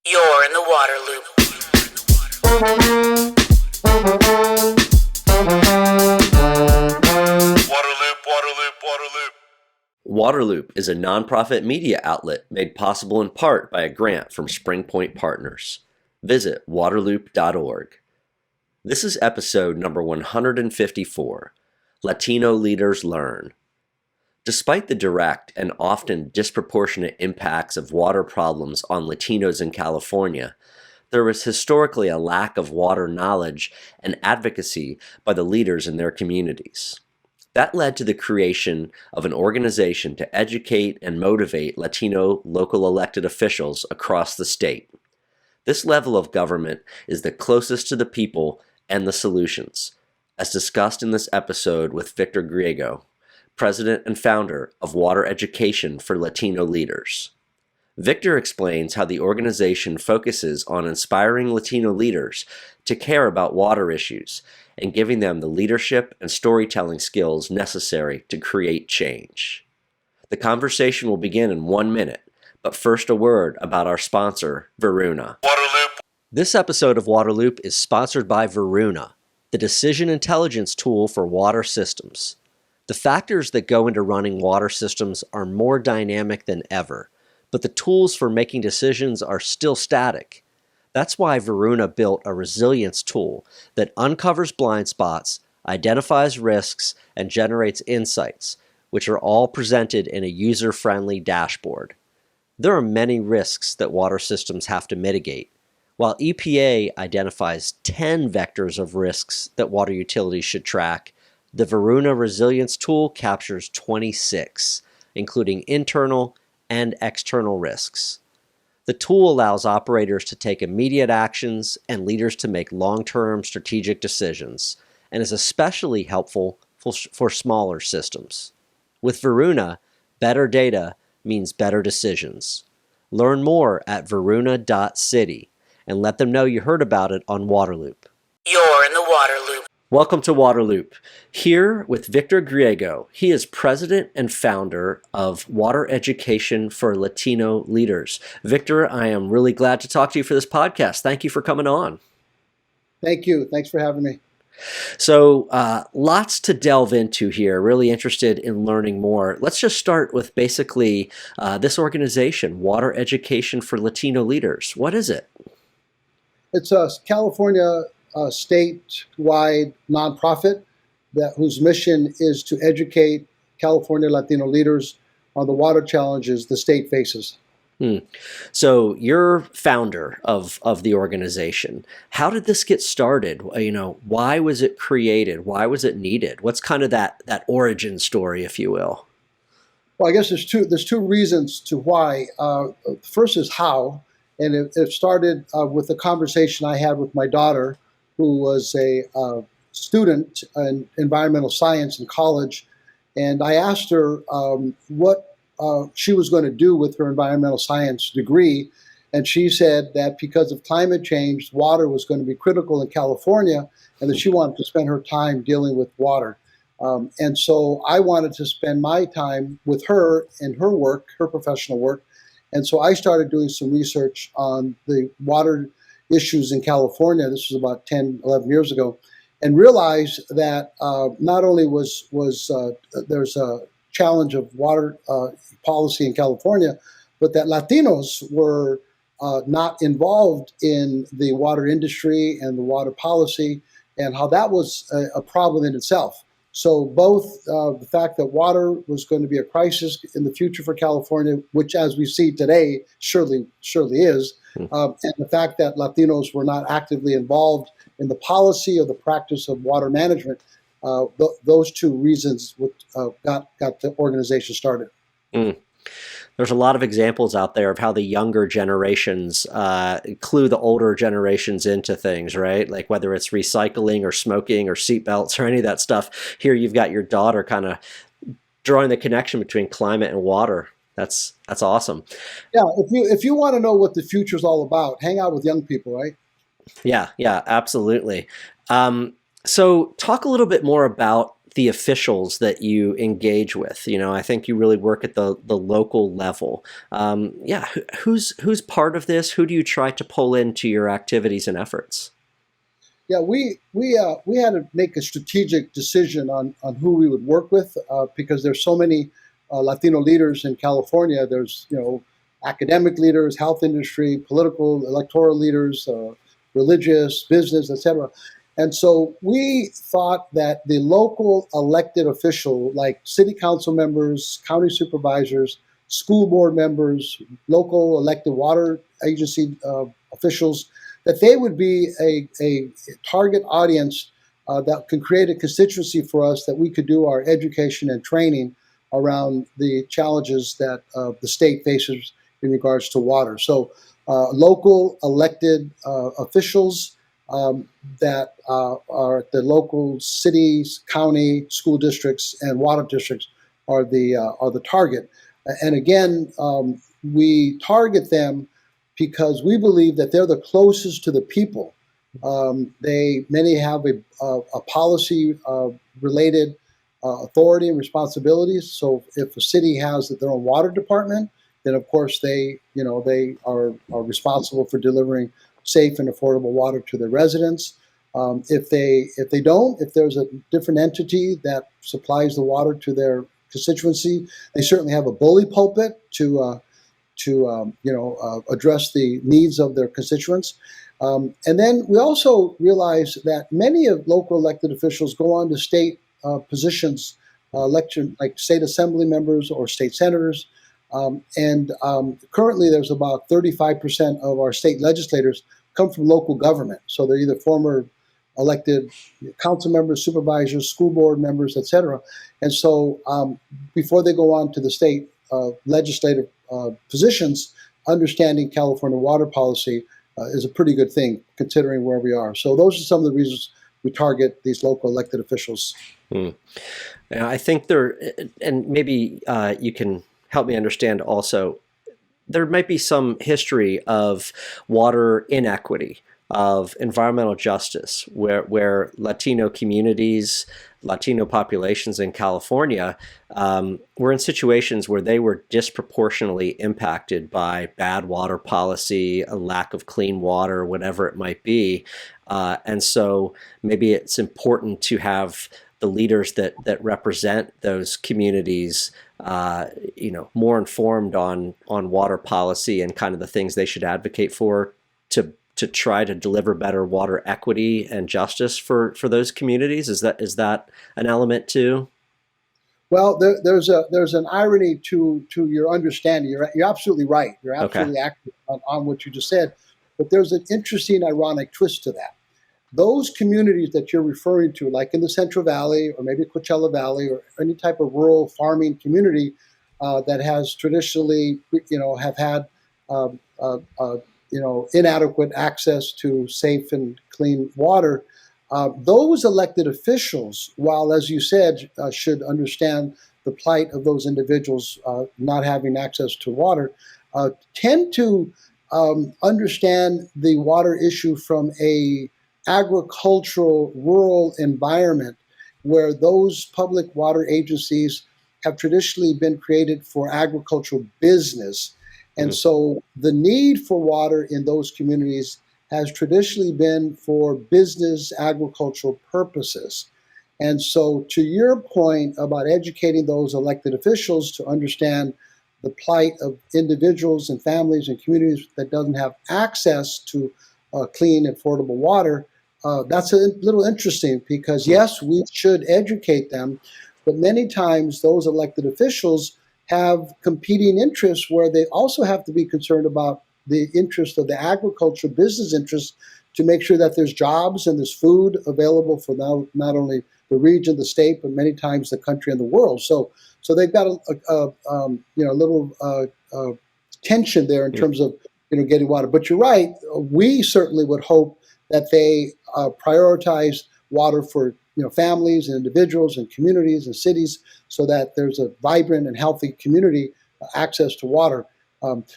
You're in the water loop. Waterloop is a nonprofit media outlet made possible in part by a grant from Springpoint Partners. Visit waterloop.org. This is episode number 154, Latino Leaders Learn. Despite the direct and often disproportionate impacts of water problems on Latinos in California, there was historically a lack of water knowledge and advocacy by the leaders in their communities. That led to the creation of an organization to educate and motivate Latino local elected officials across the state. This level of government is the closest to the people and the solutions, as discussed in this episode with Victor Griego, president and founder of Water Education for Latino Leaders. Victor explains how the organization focuses on inspiring Latino leaders to care about water issues and giving them the leadership and storytelling skills necessary to create change. The conversation will begin in 1 minute, but first a word about our sponsor, Varuna. Waterloop. This episode of Waterloop is sponsored by Varuna, the decision intelligence tool for water systems. The factors that go into running water systems are more dynamic than ever, but the tools for making decisions are still static. That's why Varuna built a resilience tool that uncovers blind spots, identifies risks, and generates insights, which are all presented in a user-friendly dashboard. There are many risks that water systems have to mitigate. While EPA identifies 10 vectors of risks that water utilities should track, the Varuna Resilience Tool captures 26, including internal and external risks. The tool allows operators to take immediate actions and leaders to make long-term strategic decisions, and is especially helpful for smaller systems. With Varuna, better data means better decisions. Learn more at varuna.city and let them know you heard about it on Waterloop. You're in the water loop. Welcome to Waterloop. Here with Victor Griego. He is president and founder of Water Education for Latino Leaders. Victor, I am really glad to talk to you for this podcast. Thank you for coming on. Thank you. Thanks for having me. So lots to delve into here. Really interested in learning more. Let's just start with basically this organization, Water Education for Latino Leaders. What is it? It's a California statewide nonprofit whose mission is to educate California Latino leaders on the water challenges the state faces. So you're founder of the organization. How did this get started? Why was it created? Why was it needed? What's kind of that origin story, if you will? Well, I guess there's two reasons to why. First is how, and it started with a conversation I had with my daughter, who was a student in environmental science in college, and I asked her what she was going to do with her environmental science degree, and she said that because of climate change, water was going to be critical in California, and that she wanted to spend her time dealing with water. And so I wanted to spend my time with her and her work, her professional work, and so I started doing some research on the water issues in California. This was about 10, 11 years ago, and realized that not only was there's a challenge of water policy in California, but that Latinos were not involved in the water industry and the water policy, and how that was a problem in itself. So both the fact that water was going to be a crisis in the future for California, which as we see today surely is, and the fact that Latinos were not actively involved in the policy or the practice of water management, those two reasons got the organization started. There's a lot of examples out there of how the younger generations clue the older generations into things, right? Like whether it's recycling or smoking or seatbelts or any of that stuff. Here you've got your daughter kind of drawing the connection between climate and water. That's awesome. Yeah, if you want to know what the future is all about, hang out with young people, right? Yeah, absolutely. So talk a little bit more about the officials that you engage with? I think you really work at the local level. Who's part of this? Who do you try to pull into your activities and efforts? Yeah, we had to make a strategic decision on who we would work with because there's so many Latino leaders in California. There's academic leaders, health industry, political, electoral leaders, religious, business, etc. And so we thought that the local elected official, like city council members, county supervisors, school board members, local elected water agency officials, that they would be a target audience that can create a constituency for us that we could do our education and training around the challenges that the state faces in regards to water. So local elected officials that are the local cities, county, school districts, and water districts are the target. And again, we target them because we believe that they're the closest to the people. Many have a policy related authority and responsibilities. So if a city has their own water department, then of course they are responsible for delivering safe and affordable water to their residents. If they don't, if there's a different entity that supplies the water to their constituency, they certainly have a bully pulpit to address the needs of their constituents. And then we also realize that many of local elected officials go on to state positions, election like state assembly members or state senators. Currently there's about 35% of our state legislators come from local government. So they're either former elected council members, supervisors, school board members, et cetera. And so before they go on to the state legislative positions, understanding California water policy is a pretty good thing considering where we are. So those are some of the reasons we target these local elected officials. And I think and maybe you can help me understand also, there might be some history of water inequity, of environmental justice, where Latino communities, Latino populations in California were in situations where they were disproportionately impacted by bad water policy, a lack of clean water, whatever it might be. And so maybe it's important to have the leaders that represent those communities more informed on water policy and kind of the things they should advocate for to try to deliver better water equity and justice for those communities. Is that an element too? Well, there's an irony to your understanding. You're absolutely right. You're absolutely accurate on what you just said. But there's an interesting, ironic twist to that. Those communities that you're referring to, like in the Central Valley or maybe Coachella Valley or any type of rural farming community that has traditionally, have had, inadequate access to safe and clean water, those elected officials, while, as you said, should understand the plight of those individuals not having access to water, tend to understand the water issue from a agricultural, rural environment where those public water agencies have traditionally been created for agricultural business. And so the need for water in those communities has traditionally been for business, agricultural purposes. And so to your point about educating those elected officials to understand the plight of individuals and families and communities that doesn't have access to clean and affordable water, that's a little interesting because, yes, we should educate them, but many times those elected officials have competing interests where they also have to be concerned about the interest of the agriculture business interests to make sure that there's jobs and there's food available for not only the region, the state, but many times the country and the world. So they've got a little tension there in terms of getting water. But you're right. We certainly would hope that they prioritize water for families and individuals and communities and cities, so that there's a vibrant and healthy community access to water.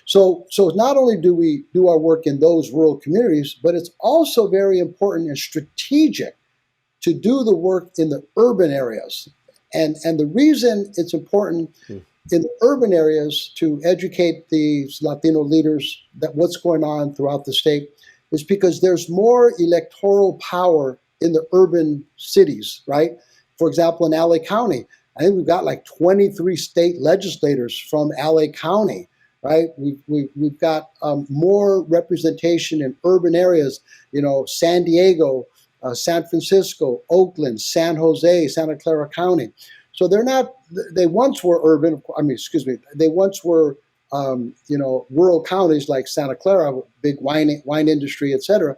So not only do we do our work in those rural communities, but it's also very important and strategic to do the work in the urban areas. And the reason it's important in the urban areas to educate these Latino leaders that what's going on throughout the state is because there's more electoral power in the urban cities, right? For example, in LA County, I think we've got like 23 state legislators from LA County, right? We've got more representation in urban areas, San Diego, San Francisco, Oakland, San Jose, Santa Clara County. So they once were urban, they once were, rural counties like Santa Clara, big wine industry, et cetera,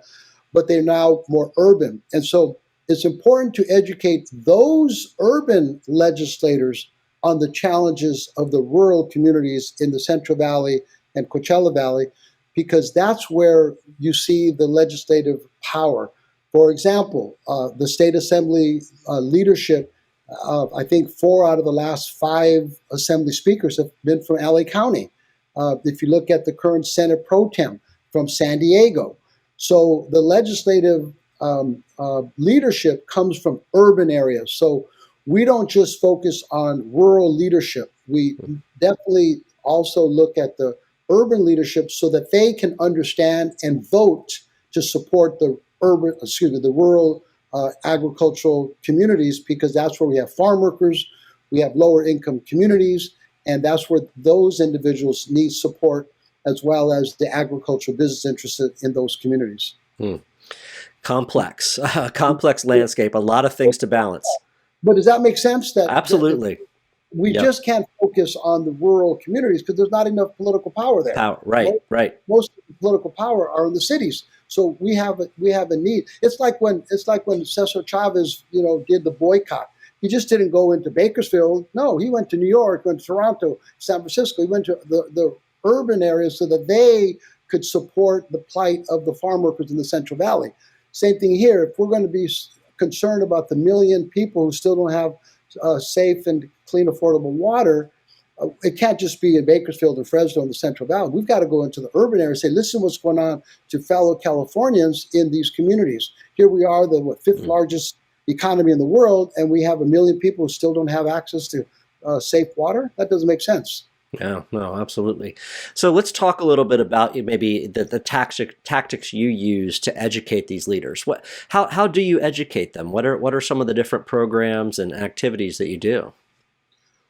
but they're now more urban. And so it's important to educate those urban legislators on the challenges of the rural communities in the Central Valley and Coachella Valley, because that's where you see the legislative power. For example, the state assembly leadership, I think 4 out of the last 5 assembly speakers have been from LA County. If you look at the current Senate pro tem from San Diego. So the legislative leadership comes from urban areas. So we don't just focus on rural leadership. We definitely also look at the urban leadership so that they can understand and vote to support the rural agricultural communities, because that's where we have farm workers, we have lower income communities, and that's where those individuals need support, as well as the agricultural business interested in those communities. Complex landscape, a lot of things to balance. But does that make sense? Absolutely. We just can't focus on the rural communities because there's not enough political power there. Right. Most of the political power are in the cities. So we have a need. It's like when Cesar Chavez, did the boycott. He just didn't go into Bakersfield. No, he went to New York, went to Toronto, San Francisco. He went to the urban areas so that they could support the plight of the farm workers in the Central Valley. Same thing here. If we're going to be concerned about the million people who still don't have safe and clean, affordable water, it can't just be in Bakersfield or Fresno in the Central Valley. We've got to go into the urban area and say, listen, what's going on to fellow Californians in these communities. Here we are, the fifth largest economy in the world, and we have 1 million people who still don't have access to safe water. That doesn't make sense. Yeah, no, absolutely. So let's talk a little bit about maybe the tactics you use to educate these leaders. How do you educate them? What are some of the different programs and activities that you do?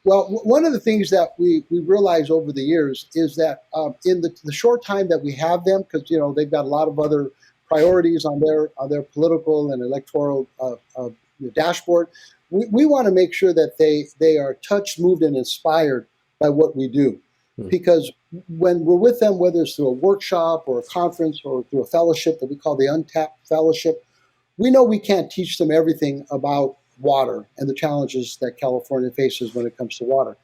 Well, one of the things that we realize over the years is that in the short time that we have them, because they've got a lot of other priorities on their political and electoral dashboard, we want to make sure that they are touched, moved, and inspired by what we do. Because when we're with them, whether it's through a workshop or a conference or through a fellowship that we call the Untapped Fellowship, we know we can't teach them everything about water and the challenges that California faces when it comes to water.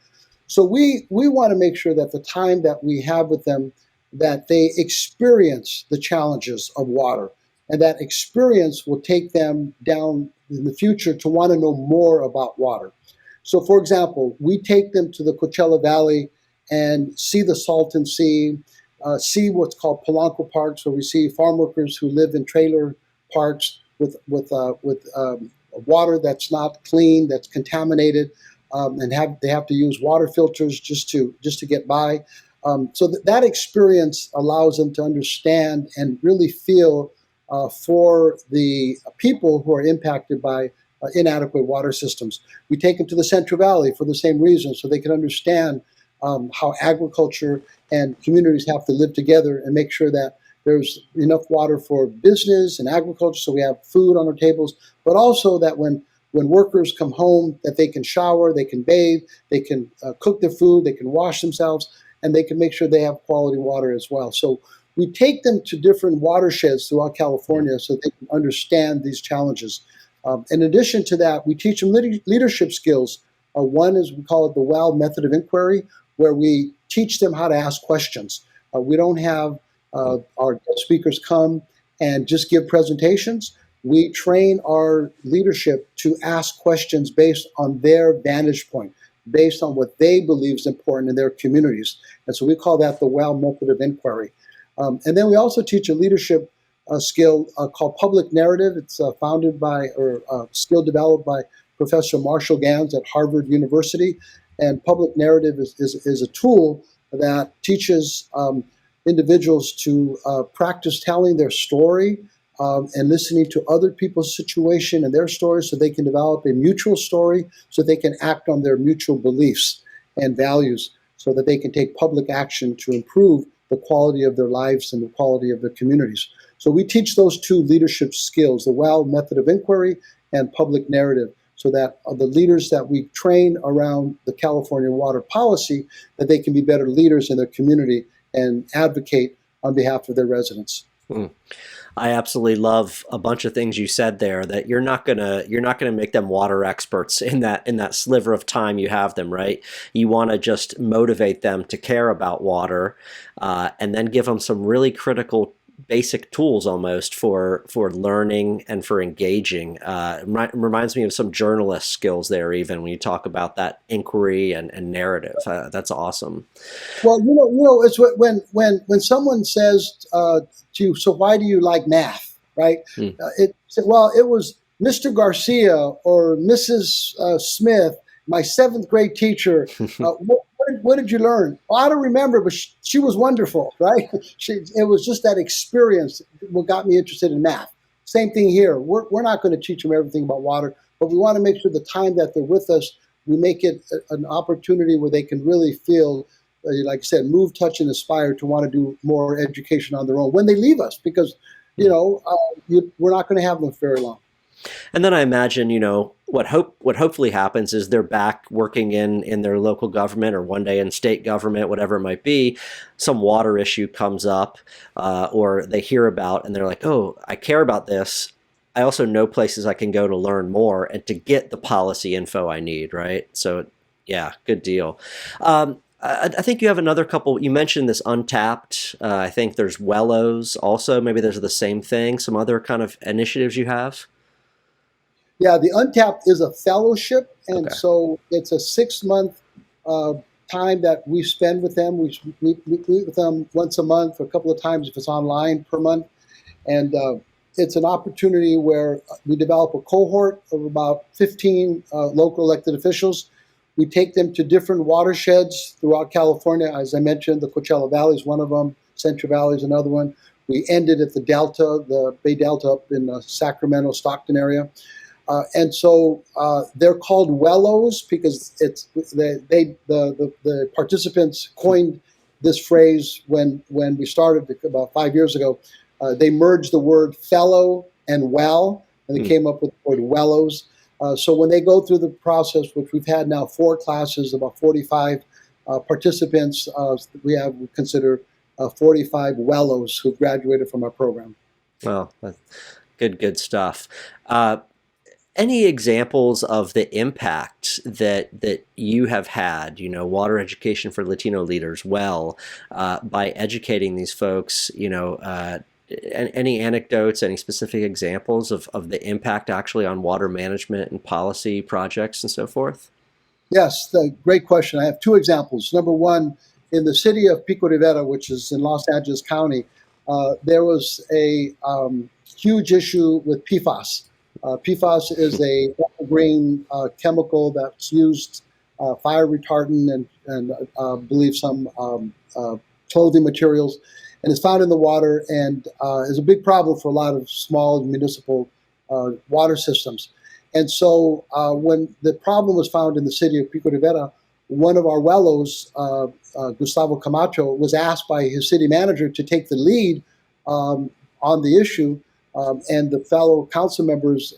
So we want to make sure that the time that we have with them, that they experience the challenges of water, and that experience will take them down in the future to want to know more about water. So, for example, we take them to the Coachella Valley and see the Salton Sea, see what's called Polanco Parks, where we see farm workers who live in trailer parks with water that's not clean, that's contaminated, and they have to use water filters just to get by. So that experience allows them to understand and really feel for the people who are impacted by inadequate water systems. We take them to the Central Valley for the same reason, so they can understand how agriculture and communities have to live together and make sure that there's enough water for business and agriculture, so we have food on our tables, but also that when workers come home, that they can shower, they can bathe, they can cook their food, they can wash themselves, and they can make sure they have quality water as well. So we take them to different watersheds throughout California so they can understand these challenges. In addition to that, we teach them leadership skills. One is, we call it the WOW method of inquiry, where we teach them how to ask questions. We don't have our guest speakers come and just give presentations. We train our leadership to ask questions based on their vantage point, based on what they believe is important in their communities. And so we call that the WOW method of inquiry. And then we also teach a leadership skill called public narrative. It's founded by or skill developed by Professor Marshall Gans at Harvard University. And public narrative is a tool that teaches individuals to practice telling their story and listening to other people's situation and their stories so they can develop a mutual story so they can act on their mutual beliefs and values so that they can take public action to improve the quality of their lives and the quality of their communities. So we teach those two leadership skills, the WOW method of inquiry and public narrative, so that the leaders that we train around the California water policy, that they can be better leaders in their community and advocate on behalf of their residents. I absolutely love a bunch of things you said there, that you're not gonna make them water experts in that sliver of time you have them, right? You want to just motivate them to care about water, and then give them some really critical basic tools almost for learning and for engaging. Reminds me of some journalist skills there, even when you talk about that inquiry and narrative. That's awesome. Well, it's when someone says to you, "So why do you like math?" Right? It was Mr. Garcia or Mrs. Smith, my 7th grade teacher. What did you learn? Well, I don't remember, but she was wonderful, right? It was just that experience what got me interested in math. Same thing here. We're not going to teach them everything about water, but we want to make sure the time that they're with us, we make it an opportunity where they can really feel, like I said, move, touch, and aspire to want to do more education on their own when they leave us, because we're not going to have them for very long. And then I imagine, what hopefully happens is they're back working in their local government or one day in state government, whatever it might be. Some water issue comes up, or they hear about, and they're like, "Oh, I care about this. I also know places I can go to learn more and to get the policy info I need." Right? So, yeah, good deal. I think you have another couple. You mentioned this Untapped. I think there's Wellos also. Maybe there's the same thing. Some other kind of initiatives you have. Yeah, the Untapped is a fellowship, and so it's a 6-month time that we spend with them. We meet with them once a month, or a couple of times if it's online per month, and it's an opportunity where we develop a cohort of about 15 local elected officials. We take them to different watersheds throughout California. As I mentioned, the Coachella Valley is one of them. Central Valley is another one. We ended at the Delta, the Bay Delta up in the Sacramento, Stockton area. And so they're called Wellos because the participants coined this phrase when we started about 5 years ago. They merged the word fellow and well, and they came up with the word Wellos. So when they go through the process, which we've had now 4 classes, about 45 participants, we consider 45 Wellos who graduated from our program. Well, good stuff. Any examples of the impact that you have had, water education for Latino leaders, by educating these folks, any anecdotes, any specific examples of the impact actually on water management and policy projects and so forth? Yes, great question. I have 2 examples. Number one, in the city of Pico Rivera, which is in Los Angeles County, there was a huge issue with PFAS. PFAS is a green chemical that's used, fire retardant and I believe some clothing materials, and it's found in the water and is a big problem for a lot of small municipal water systems. And so when the problem was found in the city of Pico Rivera, one of our Wellos, Gustavo Camacho, was asked by his city manager to take the lead on the issue. And the fellow council members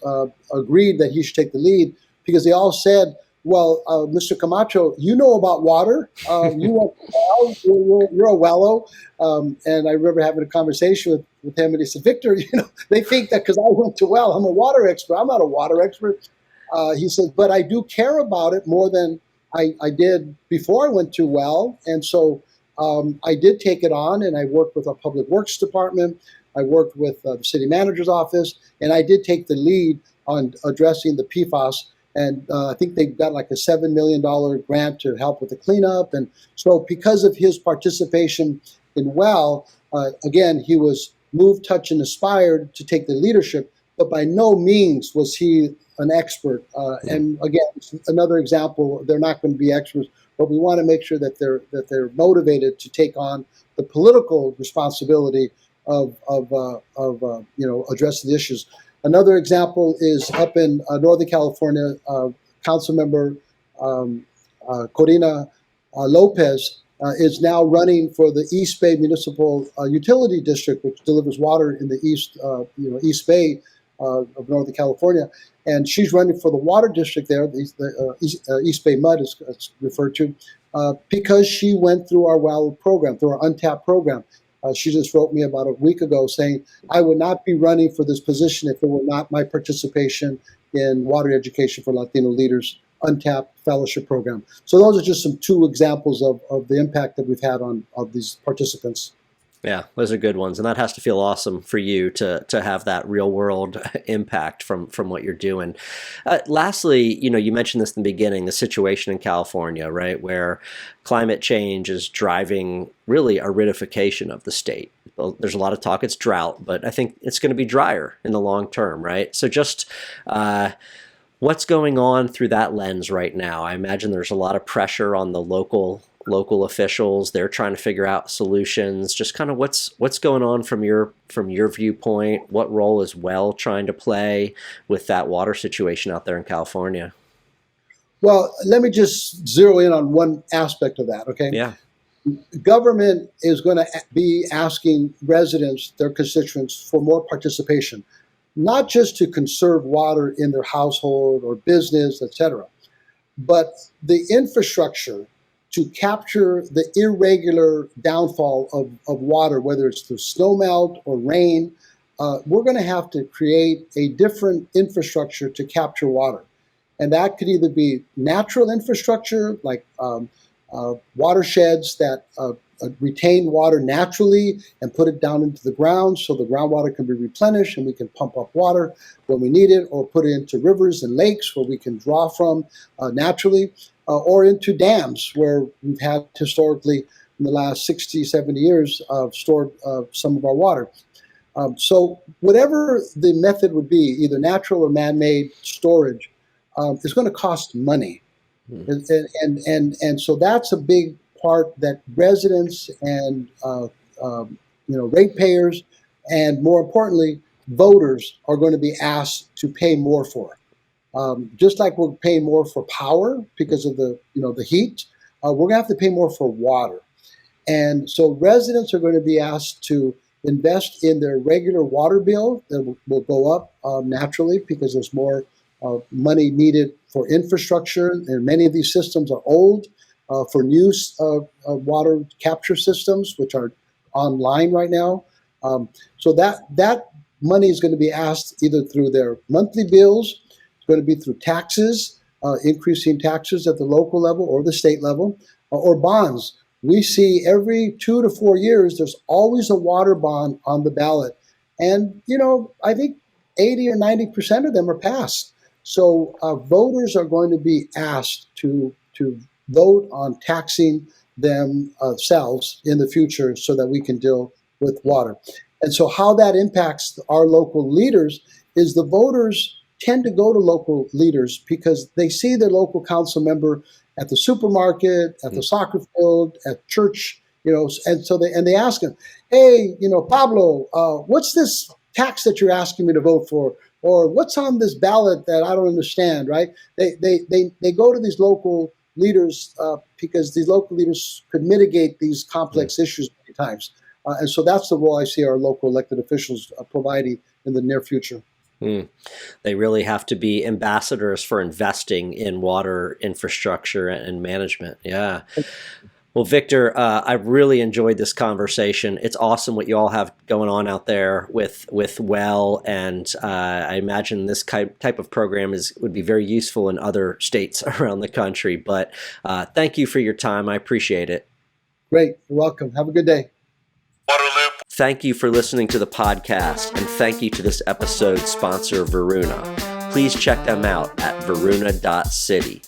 agreed that he should take the lead because they all said, well, Mr. Camacho, you know about water. You're a Wello. And I remember having a conversation with him, and he said, Victor, they think that because I went to well, I'm a water expert. I'm not a water expert. He said, but I do care about it more than I did before I went to well. And so I did take it on, and I worked with our public works department. I worked with the city manager's office, and I did take the lead on addressing the PFAS. And I think they got like a $7 million grant to help with the cleanup. And so because of his participation in well, again, he was moved, touched, and inspired to take the leadership, but by no means was he an expert. And again, another example, they're not going to be experts, but we want to make sure that they're motivated to take on the political responsibility of addressing the issues. Another example is up in Northern California, Council Member Corina Lopez is now running for the East Bay Municipal Utility District, which delivers water in the East Bay of Northern California, and she's running for the water district there. The East Bay Mud is referred to because she went through our WOW program, through our Untapped program. She just wrote me about a week ago saying, I would not be running for this position if it were not my participation in water education for Latino leaders, Untapped fellowship program. So those are just some two examples of the impact that we've had on these participants. Yeah, those are good ones. And that has to feel awesome for you to have that real world impact from what you're doing. Lastly, you mentioned this in the beginning, the situation in California, right, where climate change is driving really aridification of the state. There's a lot of talk, it's drought, but I think it's going to be drier in the long term, right? So just what's going on through that lens right now? I imagine there's a lot of pressure on the local officials. They're trying to figure out solutions. Just kind of what's going on from your viewpoint. What role is WELL trying to play with that water situation out there in California? Well, let me just zero in on one aspect of that, okay? Yeah. Government is going to be asking residents, their constituents, for more participation, not just to conserve water in their household or business, etc., but the infrastructure to capture the irregular downfall of water, whether it's through snowmelt or rain. We're going to have to create a different infrastructure to capture water. And that could either be natural infrastructure, like watersheds that retain water naturally and put it down into the ground so the groundwater can be replenished and we can pump up water when we need it, or put it into rivers and lakes where we can draw from naturally, or into dams where we've had historically in the last 60, 70 years stored some of our water. So whatever the method would be, either natural or man-made storage, is going to cost money. And so that's a big part that residents and ratepayers, and more importantly, voters are going to be asked to pay more for. Just like we're paying more for power because of the heat, we're going to have to pay more for water. And so residents are going to be asked to invest in their regular water bill that will go up naturally because there's more money needed for infrastructure, and many of these systems are old. For new water capture systems, which are online right now. So that money is going to be asked either through their monthly bills, it's going to be through taxes, increasing taxes at the local level or the state level, or bonds. We see every 2 to 4 years, there's always a water bond on the ballot. And, I think 80 or 90% of them are passed. So voters are going to be asked to vote on taxing themselves in the future so that we can deal with water. And so how that impacts our local leaders is the voters tend to go to local leaders because they see their local council member at the supermarket, at the soccer field, at church, and so they ask him, hey, Pablo, what's this tax that you're asking me to vote for? Or what's on this ballot that I don't understand, right? They go to these local leaders because these local leaders could mitigate these complex issues many times. And so that's the role I see our local elected officials providing in the near future. They really have to be ambassadors for investing in water infrastructure and management. Yeah. Well, Victor, I really enjoyed this conversation. It's awesome what you all have going on out there with WELL, and I imagine this type of program would be very useful in other states around the country. But thank you for your time. I appreciate it. Great. You're welcome. Have a good day. Waterloop. Thank you for listening to the podcast, and thank you to this episode's sponsor, Varuna. Please check them out at varuna.city.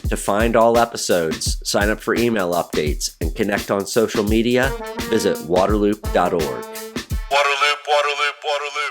To find all episodes, sign up for email updates, and connect on social media, visit waterloop.org. Waterloop. Waterloop.